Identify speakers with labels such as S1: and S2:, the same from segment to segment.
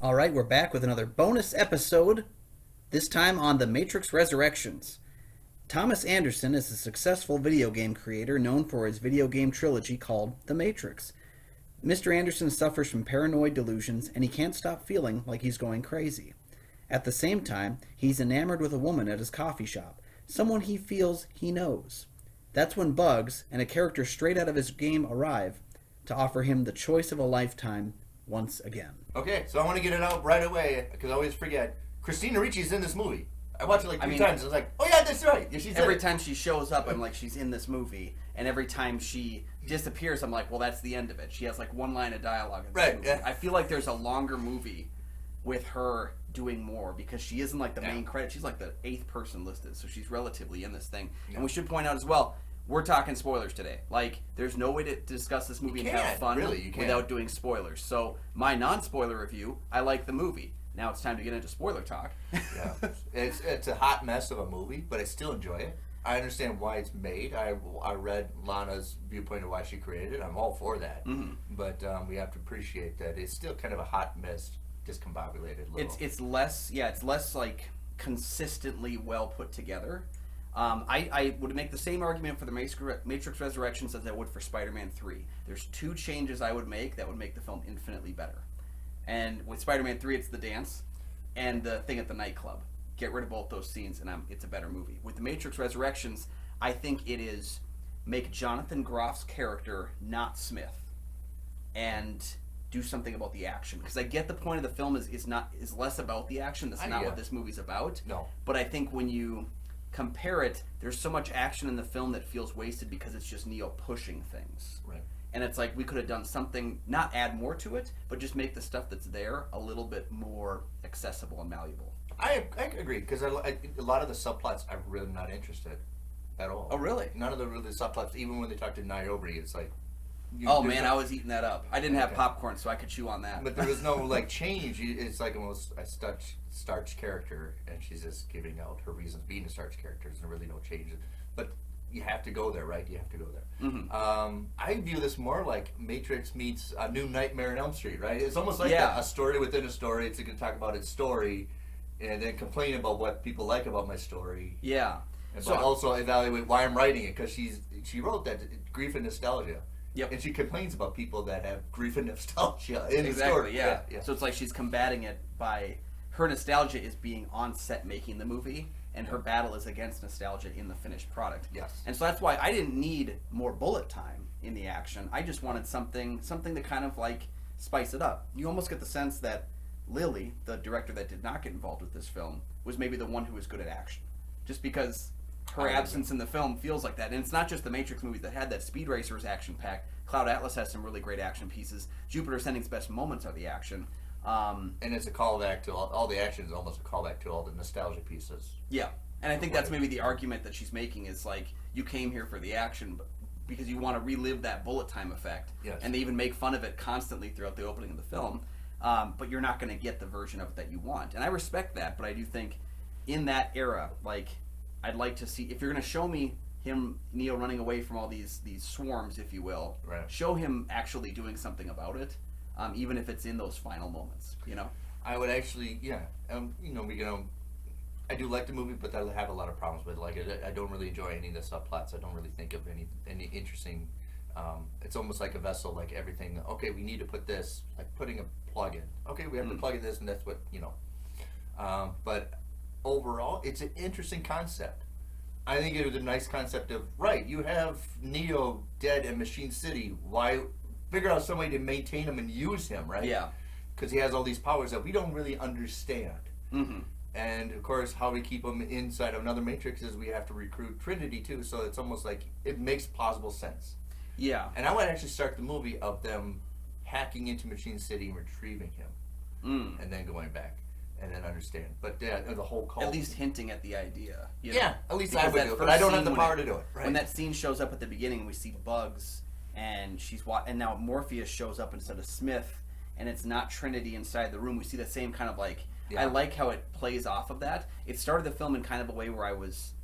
S1: All right, we're back with another bonus episode, this time on The Matrix Resurrections. Thomas Anderson is a successful video game creator known for his video game trilogy called The Matrix. Mr. Anderson suffers from paranoid delusions, and he can't stop feeling like he's going crazy. At the same time, he's enamored with a woman at his coffee shop, someone he feels he knows. That's when Bugs and a character straight out of his game arrive to offer him the choice of a lifetime once again.
S2: Okay, so I want to get it out right away because I always forget. Christina Ricci's in this movie. I watched it like three times. I was like, oh yeah, that's right. Yeah, she's
S3: every time she shows up, I'm like, she's in this movie. And every time she disappears, I'm like, well, that's the end of it. She has like one line of dialogue in this movie. Yeah. I feel like there's a longer movie with her doing more because she isn't like the main credit. She's like the 8th person listed, so she's relatively in this thing. Yeah. And we should point out as well, we're talking spoilers today. Like, there's no way to discuss this movie and have fun without doing spoilers. So, my non-spoiler review, I like the movie. Now it's time to get into spoiler talk.
S2: Yeah, it's a hot mess of a movie, but I still enjoy it. I understand why it's made. I read Lana's viewpoint of why she created it. I'm all for that. Mm-hmm. But we have to appreciate that it's still kind of a hot mess, discombobulated little.
S3: It's less like consistently well put together. I would make the same argument for the Matrix Resurrections as I would for Spider-Man 3. There's 2 changes I would make that would make the film infinitely better. And with Spider-Man 3, it's the dance and the thing at the nightclub. Get rid of both those scenes, and it's a better movie. With the Matrix Resurrections, I think it is make Jonathan Groff's character not Smith and do something about the action. Because I get the point of the film is less about the action. That's not what this movie's about.
S2: No.
S3: But I think when you compare it, there's so much action in the film that feels wasted because it's just Neo pushing things.
S2: Right.
S3: And it's like we could have done something, not add more to it, but just make the stuff that's there a little bit more accessible and malleable.
S2: I agree, because a lot of the subplots I'm really not interested at all.
S3: Oh, really?
S2: None of the subplots, even when they talk to Niobe, it's like...
S3: I was eating that up. I didn't have popcorn, so I could chew on that.
S2: But there was no, like, change. It's like almost a starch character, and she's just giving out her reasons being a starch character. There's really no change. But you have to go there, right? You have to go there. Mm-hmm. I view this more like Matrix meets A New Nightmare on Elm Street, right? It's almost like a story within a story. It's going to talk about its story and then complain about what people like about my story.
S3: Yeah.
S2: But also evaluate why I'm writing it, because she wrote that, Grief and Nostalgia.
S3: Yep.
S2: And she complains about people that have grief and nostalgia in the story.
S3: Exactly, yeah. So it's like she's combating it by... Her nostalgia is being on set making the movie, and her battle is against nostalgia in the finished product.
S2: Yes.
S3: And so that's why I didn't need more bullet time in the action. I just wanted something to kind of like spice it up. You almost get the sense that Lily, the director that did not get involved with this film, was maybe the one who was good at action. Just because her absence in the film feels like that. And it's not just the Matrix movies that had that. Speed Racer's action-packed. Cloud Atlas has some really great action pieces. Jupiter Ascending's best moments are the action.
S2: And it's a callback to all the action is almost a callback to all the nostalgia pieces.
S3: Yeah. And I think that's maybe the argument that she's making is like, you came here for the action because you want to relive that bullet time effect.
S2: Yes.
S3: And they even make fun of it constantly throughout the opening of the film. But you're not going to get the version of it that you want. And I respect that, but I do think in that era, like, I'd like to see, if you're going to show me Neo running away from all these swarms, if you will, show him actually doing something about it, even if it's in those final moments, you know?
S2: I would actually, I do like the movie, but I have a lot of problems with it. Like, I don't really enjoy any of the subplots. I don't really think of any interesting, it's almost like a vessel, like everything, okay, we need to put this, like putting a plug in. Okay, we have to plug in this, and that's what, but overall, it's an interesting concept. I think it was a nice concept of, you have Neo dead in Machine City. Why figure out some way to maintain him and use him, right?
S3: Yeah.
S2: Because he has all these powers that we don't really understand. Mm-hmm. And, of course, how we keep him inside of another Matrix is we have to recruit Trinity, too. So it's almost like it makes plausible sense.
S3: Yeah.
S2: And I would actually start the movie of them hacking into Machine City and retrieving him. And then going back. And then understand. But the whole call.
S3: At least hinting at the idea.
S2: Yeah, at least I would do it. But I don't have the power to do it. Right.
S3: When that scene shows up at the beginning and we see Bugs and and now Morpheus shows up instead of Smith and it's not Trinity inside the room, we see the same kind of like, I like how it plays off of that. It started the film in kind of a way where I was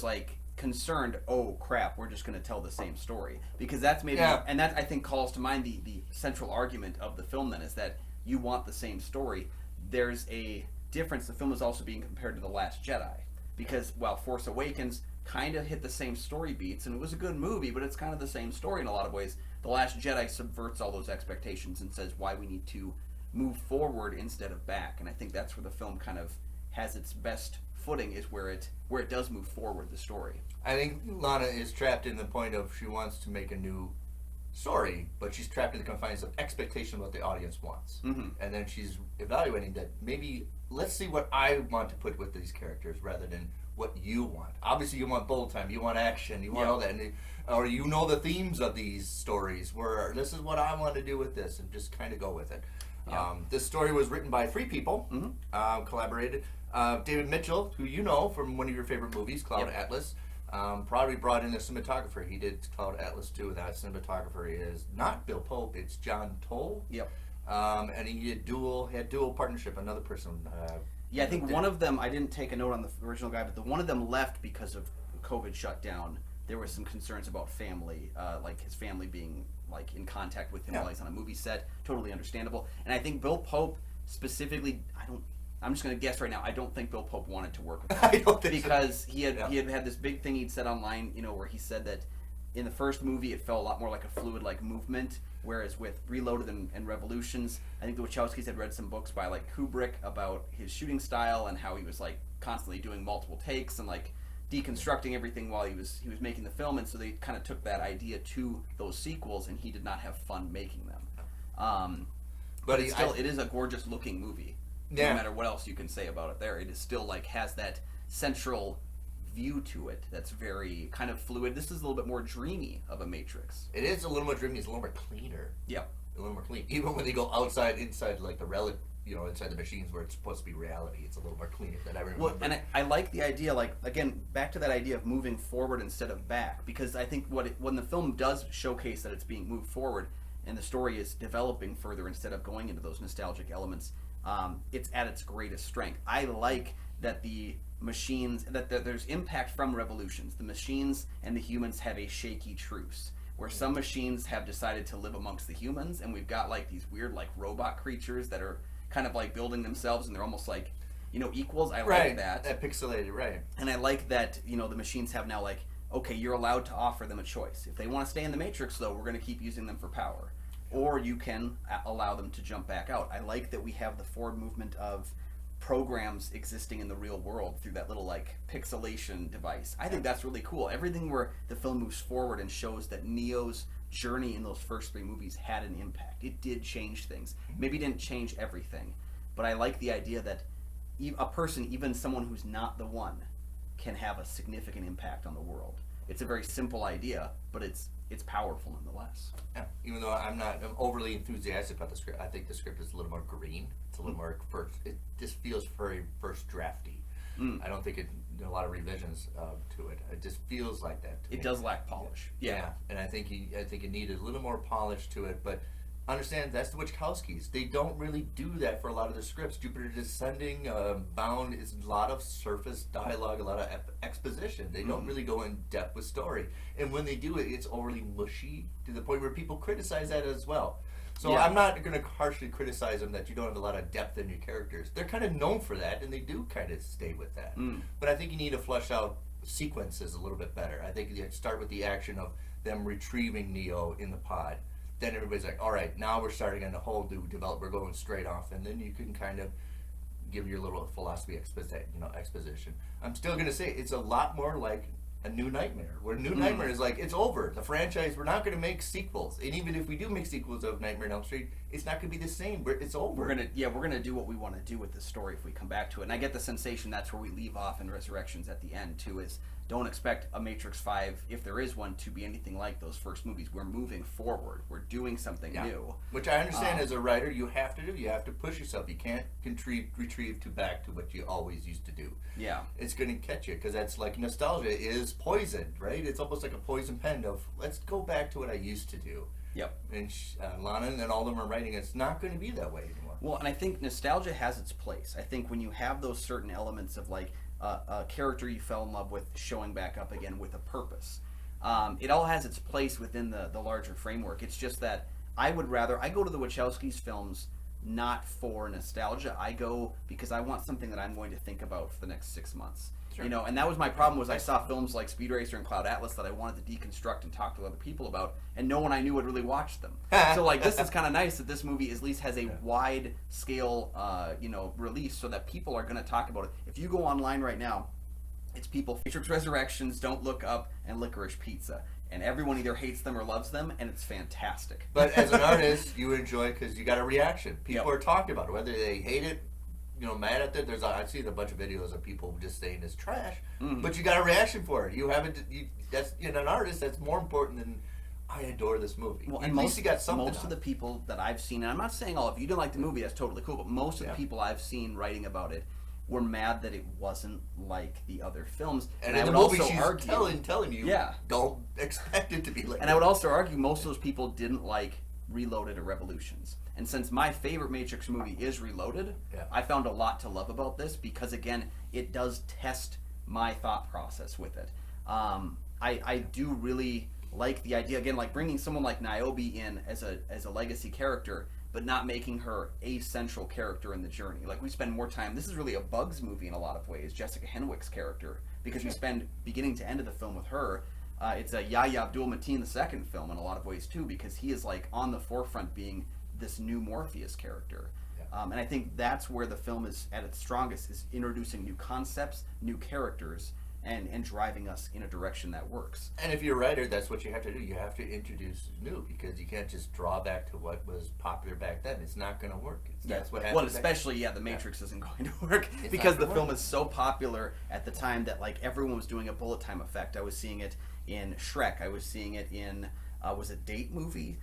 S3: like concerned, oh crap, we're just going to tell the same story. Because that's maybe, and that I think calls to mind the central argument of the film then is that you want the same story. There's a difference. The film is also being compared to The Last Jedi, because while Force Awakens kind of hit the same story beats, and it was a good movie, but it's kind of the same story in a lot of ways, The Last Jedi subverts all those expectations and says why we need to move forward instead of back. And I think that's where the film kind of has its best footing, is where it does move forward, the story.
S2: I think Lana is trapped in the point of she wants to make a new story, but she's trapped in the confines of expectation of what the audience wants.
S3: Mm-hmm.
S2: And then she's evaluating that maybe let's see what I want to put with these characters rather than what you want. Obviously, you want bold time, you want action, you want all that, or you know the themes of these stories. Where this is what I want to do with this, and just kind of go with it.
S3: Yeah.
S2: This story was written by 3 people, collaborated. David Mitchell, who you know from one of your favorite movies, Cloud Atlas, probably brought in a cinematographer. He did Cloud Atlas too. That cinematographer is not Bill Pope; it's John Toll.
S3: Yep.
S2: And he had dual partnership. Another person.
S3: Yeah, I think one of them, I didn't take a note on the original guy, but one of them left because of COVID shutdown. There were some concerns about family, like his family being like in contact with him while he's on a movie set. Totally understandable. And I think Bill Pope specifically, I'm just going to guess right now, I don't think Bill Pope wanted to work with him.
S2: I don't think
S3: because
S2: so.
S3: he had this big thing he'd said online, where he said that in the first movie it felt a lot more like a fluid like movement, whereas with Reloaded and Revolutions, I think the Wachowskis had read some books by like Kubrick about his shooting style and how he was like constantly doing multiple takes and like deconstructing everything while he was making the film, and so they kind of took that idea to those sequels, and he did not have fun making them. But it is a gorgeous looking movie.
S2: Yeah.
S3: No matter what else you can say about it there, it is still like has that central view to it that's very kind of fluid. This is a little bit more dreamy of a Matrix.
S2: It is a little more dreamy. It's a little more cleaner.
S3: Yep.
S2: A little more clean. Even when they go inside like the relic, inside the machines where it's supposed to be reality, it's a little more cleaner than I remember.
S3: Well, and I like the idea, like, again, back to that idea of moving forward instead of back, because I think when the film does showcase that it's being moved forward and the story is developing further instead of going into those nostalgic elements, it's at its greatest strength. I like that the machines, that there's impact from Revolutions. The machines and the humans have a shaky truce, where some machines have decided to live amongst the humans, and we've got like these weird like robot creatures that are kind of like building themselves, and they're almost like equals. I like that.
S2: That pixelated, right.
S3: And I like that the machines have now like, okay, you're allowed to offer them a choice. If they want to stay in the Matrix, though, we're going to keep using them for power, or you can allow them to jump back out. I like that we have the forward movement of programs existing in the real world through that little like pixelation device. I think that's really cool. Everything where the film moves forward and shows that Neo's journey in those first 3 movies had an impact. It did change things. Maybe it didn't change everything, but I like the idea that a person, even someone who's not the one, can have a significant impact on the world. It's a very simple idea, but it's powerful nonetheless.
S2: Yeah. Even though I'm overly enthusiastic about the script, I think the script is a little more green. It's a little more it just feels very first drafty. I don't think a lot of revisions to it. It just feels like that.
S3: It does lack polish.
S2: Yeah, and I think it needed a little more polish to it. But understand that's the Wachowskis. They don't really do that for a lot of their scripts. Jupiter Descending, Bound is a lot of surface dialogue, a lot of exposition. They don't really go in depth with story, and when they do it, it's overly mushy to the point where people criticize that as well. So I'm not going to harshly criticize them that you don't have a lot of depth in your characters. They're kind of known for that, and they do kind of stay with that. But I think you need to flesh out sequences a little bit better. I think you start with the action of them retrieving Neo in the pod. Then everybody's like, all right, now we're starting on a whole new development. We're going straight off, and then you can kind of give your little philosophy exposition. I'm still going to say it's a lot more like a New Nightmare, where New Nightmare is like, it's over. The franchise, we're not going to make sequels. And even if we do make sequels of Nightmare on Elm Street, it's not going to be the same. It's over.
S3: We're gonna do what we want to do with this story if we come back to it. And I get the sensation that's where we leave off in Resurrections at the end too, is don't expect a Matrix 5, if there is one, to be anything like those first movies. We're moving forward. We're doing something new.
S2: Which I understand as a writer you have to do. You have to push yourself. You can't retrieve back to what you always used to do.
S3: Yeah.
S2: It's going to catch you, because that's like nostalgia is poison, right? It's almost like a poison pen of, let's go back to what I used to do.
S3: Yep.
S2: And Lana and all of them are writing, it's not going to be that way anymore.
S3: Well, and I think nostalgia has its place. I think when you have those certain elements of like a character you fell in love with showing back up again with a purpose, it all has its place within the larger framework. It's just that I go to the Wachowskis films not for nostalgia. I go because I want something that I'm going to think about for the next 6 months.
S2: Sure.
S3: You know, and that was my problem was I saw films like Speed Racer and Cloud Atlas that I wanted to deconstruct and talk to other people about, and no one I knew would really watch them. So like this is kind of nice that this movie at least has a wide scale, release so that people are going to talk about it. If you go online right now, it's people Matrix Resurrections, Don't Look Up, and Licorice Pizza. And everyone either hates them or loves them, and it's fantastic.
S2: But as an artist, you enjoy it because you got a reaction. People
S3: Yep.
S2: are talking about it, whether they hate it, mad at it. I've seen a bunch of videos of people just saying it's trash, but you got a reaction for it. You haven't. That's an artist. That's more important than I adore this movie.
S3: Well,
S2: At
S3: and
S2: least you got something.
S3: most of the people that I've seen, and I'm not saying all, if you didn't like the movie, that's totally cool, but most of the people I've seen writing about it were mad that it wasn't like the other films.
S2: And
S3: I
S2: in the
S3: would
S2: movie,
S3: also
S2: she's
S3: argue,
S2: telling you, don't expect it to be like.
S3: and I would also argue most of those people didn't like Reloaded or Revolutions. And since my favorite Matrix movie is Reloaded, I found a lot to love about this because, again, it does test my thought process with it. I do really like the idea, again, like bringing someone like Niobe in as a legacy character, but not making her a central character in the journey. Like, we spend more time, this is really a Bugs movie in a lot of ways, Jessica Henwick's character, because we spend beginning to end of the film with her. It's a Yahya Abdul-Mateen II film in a lot of ways too, because he is like on the forefront being this new Morpheus character. And I think that's where the film is at its strongest, is introducing new concepts, new characters, and driving us in a direction that works.
S2: And if you're a writer, that's what you have to do. You have to introduce new, because you can't just draw back to what was popular back then. It's not going to work. That's what happens.
S3: Well, especially, The Matrix isn't going to work because the film is so popular at the time that like everyone was doing a bullet time effect. I was seeing it in Shrek. I was seeing it in, was it Date Movie?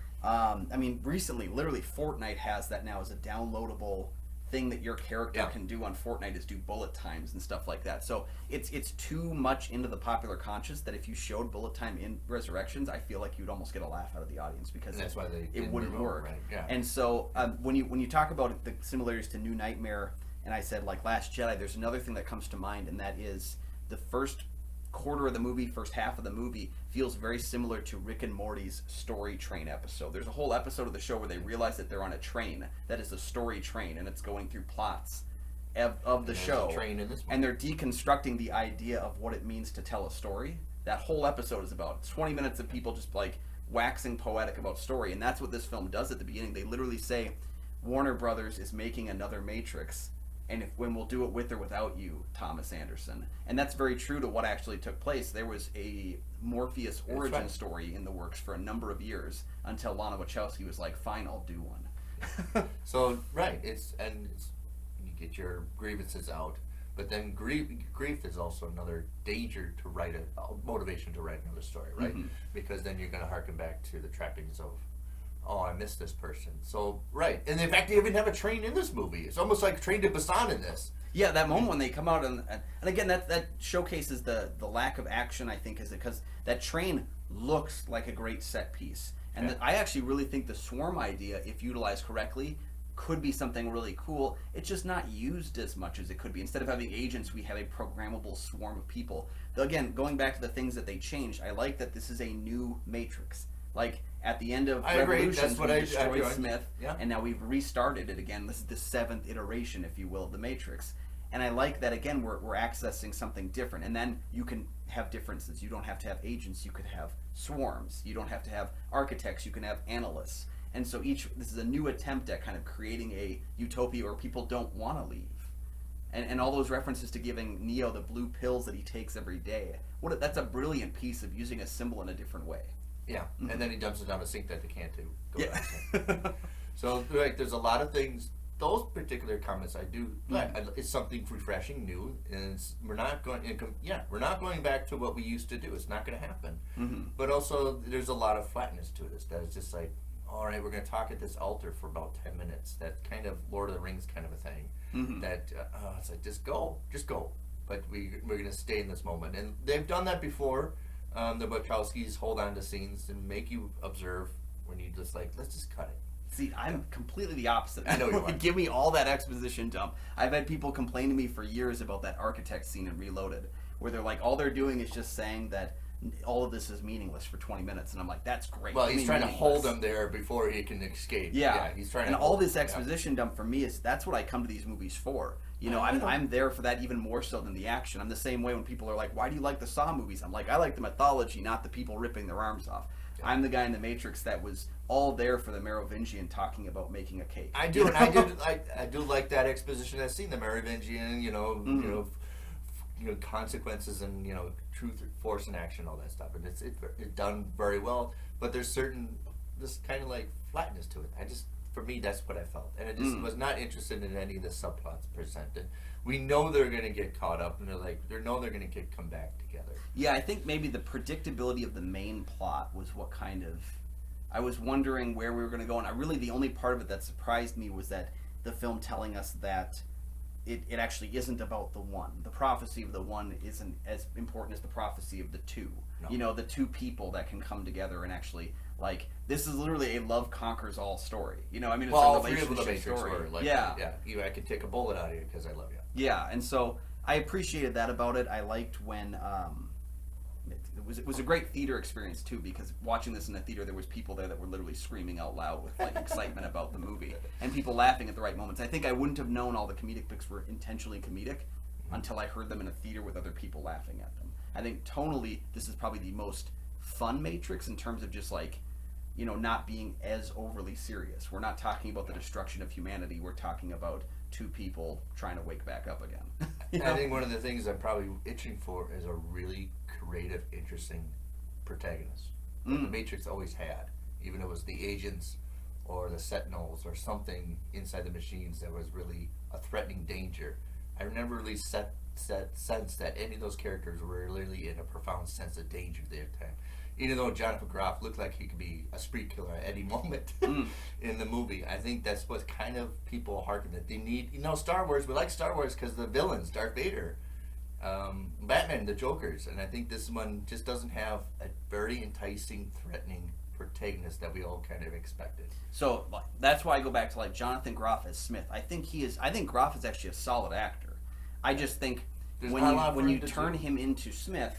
S3: Recently, literally Fortnite has that now as a downloadable thing that your character can do on Fortnite, is do bullet times and stuff like that. So it's too much into the popular conscious that if you showed bullet time in Resurrections, I feel like you'd almost get a laugh out of the audience because
S2: that's why
S3: it wouldn't work.
S2: Right? Yeah.
S3: And so when you talk about the similarities to New Nightmare, and I said like Last Jedi, there's another thing that comes to mind, and that is the first quarter of the movie, first half of the movie feels very similar to Rick and Morty's Story Train episode. There's a whole episode of the show where they realize that they're on a train that is a story train, and it's going through plots of the show.
S2: Train in this
S3: and they're deconstructing the idea of what it means to tell a story. That whole episode is about 20 minutes of people just like waxing poetic about story, and that's what this film does at the beginning. They literally say Warner Brothers is making another Matrix, and when we'll do it with or without you, Thomas Anderson. And that's very true to what actually took place. There was a Morpheus origin story in the works for a number of years until Lana Wachowski was like, fine, I'll do one.
S2: So, you get your grievances out, but then grief is also another danger to write a motivation to write another story, right? Mm-hmm. Because then you're going to harken back to the trappings of, oh, I missed this person. So, right. And in fact, they even have a train in this movie. It's almost like Train to Busan in this.
S3: Yeah, that moment when they come out, and again, that showcases the lack of action, I think, is because that train looks like a great set piece. And I actually really think the swarm idea, if utilized correctly, could be something really cool. It's just not used as much as it could be. Instead of having agents, we have a programmable swarm of people. Though, again, going back to the things that they changed, I like that this is a new Matrix. Like, at the end of Revolutions, we destroyed Smith, and now we've restarted it again. This is the 7th iteration, if you will, of the Matrix. And I like that, again, we're accessing something different. And then you can have differences. You don't have to have agents. You could have swarms. You don't have to have architects. You can have analysts. And so this is a new attempt at kind of creating a utopia where people don't want to leave. And all those references to giving Neo the blue pills that he takes every day. That's a brilliant piece of using a symbol in a different way.
S2: Yeah, and then he dumps it down a sink that they can't do. So, there's a lot of things. Those particular comments I do. It's something refreshing, new, and we're not going back to what we used to do. It's not going to happen. Mm-hmm. But also, there's a lot of flatness to this. That is just like, all right, we're going to talk at this altar for about 10 minutes. That kind of Lord of the Rings kind of a thing. Mm-hmm. That it's like, just go. But we're going to stay in this moment, and they've done that before. The Wachowskis hold on to scenes and make you observe when you just like, let's just cut it.
S3: See, I'm completely the opposite.
S2: I know you are.
S3: Give me all that exposition dump. I've had people complain to me for years about that architect scene in Reloaded, where they're like, all they're doing is just saying that all of this is meaningless for 20 minutes, and I'm like, that's great.
S2: Well, he's trying to hold him there before he can escape.
S3: Yeah,
S2: he's trying
S3: and
S2: to.
S3: all this exposition dump for me is that's what I come to these movies for. You know, I'm there for that even more so than the action. I'm the same way when people are like, why do you like the Saw movies? I'm like, I like the mythology, not the people ripping their arms off. Yeah. I'm the guy in The Matrix that was all there for the Merovingian talking about making a cake.
S2: I do, and I do like that exposition. I've seen the Merovingian, you know, consequences and truth, force, and action, all that stuff, and it's done very well. But there's this kind of like flatness to it. For me, that's what I felt, and I just was not interested in any of the subplots presented. We know they're going to get caught up, and they're going to come back together.
S3: Yeah, I think maybe the predictability of the main plot was what kind of. I was wondering where we were going to go, and the only part of it that surprised me was that the film telling us that it actually isn't about the one. The prophecy of the one isn't as important as the prophecy of the two. No. You know, the two people that can come together and actually, like, this is literally a love conquers all story. You know, I mean, it's a relationship story.
S2: I could take a bullet out of you because I love you.
S3: Yeah, and so I appreciated that about it. I liked when it was a great theater experience too, because watching this in a theater, there was people there that were literally screaming out loud with like excitement about the movie, and people laughing at the right moments. I think I wouldn't have known all the comedic bits were intentionally comedic until I heard them in a theater with other people laughing at them. I think tonally, this is probably the most fun Matrix in terms of just like, not being as overly serious. We're not talking about the destruction of humanity. We're talking about two people trying to wake back up again.
S2: I think one of the things I'm probably itching for is a really creative, interesting protagonist. The Matrix always had, even if it was the agents or the Sentinels or something inside the machines that was really a threatening danger. I never really sense that any of those characters were really in a profound sense of danger at the time. Even though Jonathan Graf looked like he could be a spree killer at any moment in the movie, I think that's what kind of people harken that they need. Star Wars. We like Star Wars because the villains, Darth Vader, Batman, the Jokers, and I think this one just doesn't have a very enticing, threatening protagonist that we all kind of expected.
S3: So that's why I go back to like Jonathan Groff as Smith. I think Groff is actually a solid actor. I just think when you turn him into Smith,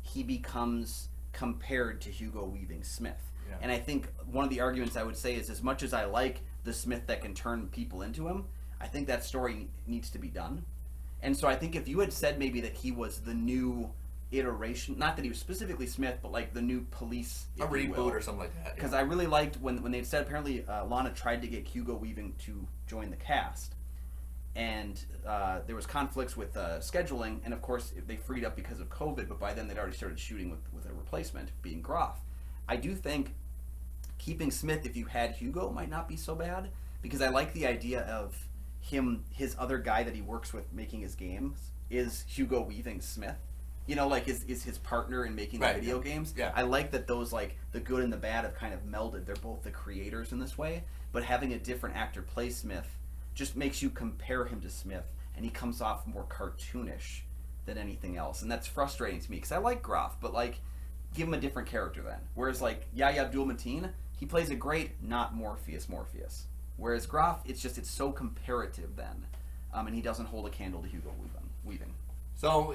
S3: he becomes compared to Hugo Weaving Smith. Yeah. And I think one of the arguments I would say is, as much as I like the Smith that can turn people into him, I think that story needs to be done. And so I think if you had said maybe that he was the new iteration, not that he was specifically Smith, but like the new police,
S2: a reboot or something like that.
S3: Because I really liked when they said apparently Lana tried to get Hugo Weaving to join the cast, and there was conflicts with scheduling, and of course they freed up because of COVID, but by then they'd already started shooting with a replacement, being Graf. I do think keeping Smith, if you had Hugo, might not be so bad, because I like the idea of his other guy that he works with making his games is Hugo Weaving Smith. Is his partner in making the video games.
S2: Yeah.
S3: I like that those, like, the good and the bad have kind of melded. They're both the creators in this way, but having a different actor play Smith just makes you compare him to Smith, and he comes off more cartoonish than anything else, and that's frustrating to me, because I like Graf, but, like, give him a different character then. Whereas, like, Yahya Abdul-Mateen, he plays a great, not Morpheus. Whereas Graf, it's so comparative then, and he doesn't hold a candle to Hugo Weaving.
S2: So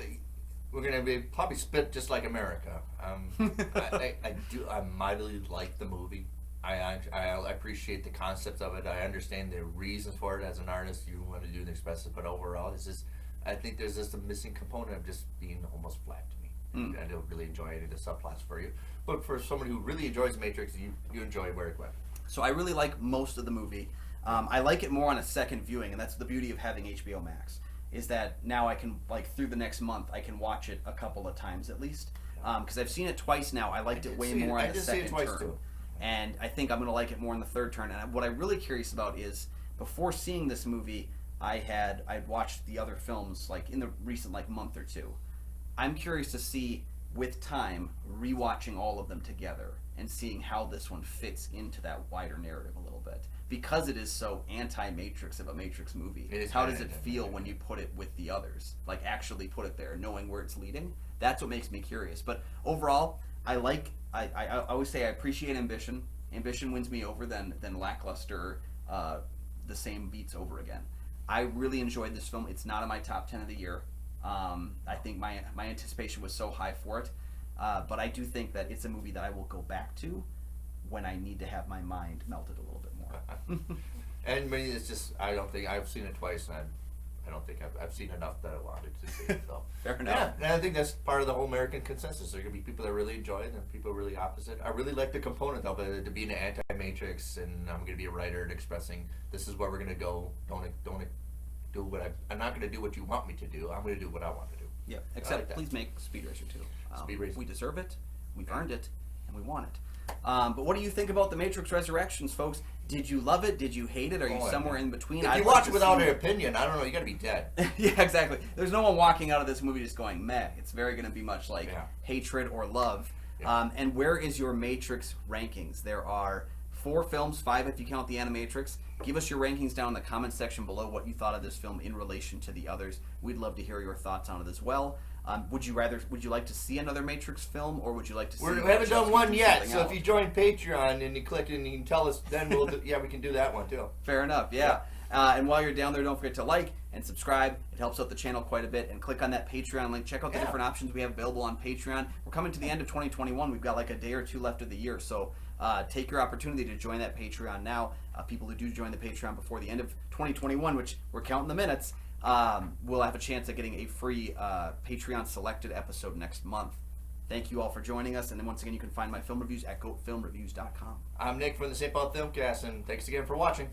S2: we're going to be probably split just like America. I mightily like the movie. I appreciate the concept of it. I understand the reasons for it. As an artist, you want to do the expressive, but overall, I think there's just a missing component of just being almost flat to me. I don't really enjoy any of the subplots for you, but for someone who really enjoys Matrix, you enjoy where it went.
S3: So I really like most of the movie. I like it more on a second viewing, and that's the beauty of having HBO Max, is that now I can, like, through the next month, I can watch it a couple of times at least. Because I've seen it twice now. I liked it way more on the second turn. Too. And I think I'm going to like it more in the third turn. And what I'm really curious about is, before seeing this movie, I'd watched the other films, like, in the recent, like, month or two. I'm curious to see, with time, rewatching all of them together and seeing how this one fits into that wider narrative a little bit. Because it is so anti-Matrix of a Matrix movie, how does it feel when you put it with the others? Like, actually put it there, knowing where it's leading? That's what makes me curious. But overall, I always say I appreciate ambition. Ambition wins me over than lackluster, the same beats over again. I really enjoyed this film. It's not in my top 10 of the year. I think my anticipation was so high for it. but I do think that it's a movie that I will go back to when I need to have my mind melted a little bit more.
S2: And maybe it's just, I don't think, I've seen it twice, and I don't think I've seen enough that I wanted to see it. So.
S3: Fair enough.
S2: Yeah, and I think that's part of the whole American consensus. There are going to be people that really enjoy it and people really opposite. I really like the component of it, to being an anti-Matrix, and I'm going to be a writer and expressing, this is where we're going to go. Don't do what I'm not going to do what you want me to do. I'm going to do what I want to do.
S3: Yeah, except
S2: like
S3: please make Speed Racer 2.
S2: Speed Racer.
S3: We deserve it, we've earned it, and we want it. But what do you think about The Matrix Resurrections, folks? Did you love it? Did you hate it? Are you somewhere in between?
S2: If you watch it without an opinion, I don't know, you got to be dead.
S3: Yeah, exactly. There's no one walking out of this movie just going, meh. It's very going to be much like hatred or love.
S2: Yeah.
S3: And where is your Matrix rankings? There are 4 films, 5 if you count the Animatrix. Give us your rankings down in the comment section below, what you thought of this film in relation to the others. We'd love to hear your thoughts on it as well. Would you like to see another Matrix film, or would you like to see?
S2: We haven't done one yet, so
S3: else?
S2: if you join Patreon and you click and you can tell us, then we'll we can do that one too.
S3: Fair enough, yeah. And while you're down there, don't forget to like and subscribe. It helps out the channel quite a bit. And click on that Patreon link. Check out the different options we have available on Patreon. We're coming to the end of 2021. We've got like a day or 2 left of the year, so take your opportunity to join that Patreon now. People who do join the Patreon before the end of 2021, which we're counting the minutes, we'll have a chance at getting a free Patreon selected episode next month. Thank you all for joining us, and then once again, you can find my film reviews at goatfilmreviews.com.
S2: I'm Nick from the St. Paul Filmcast, and thanks again for watching.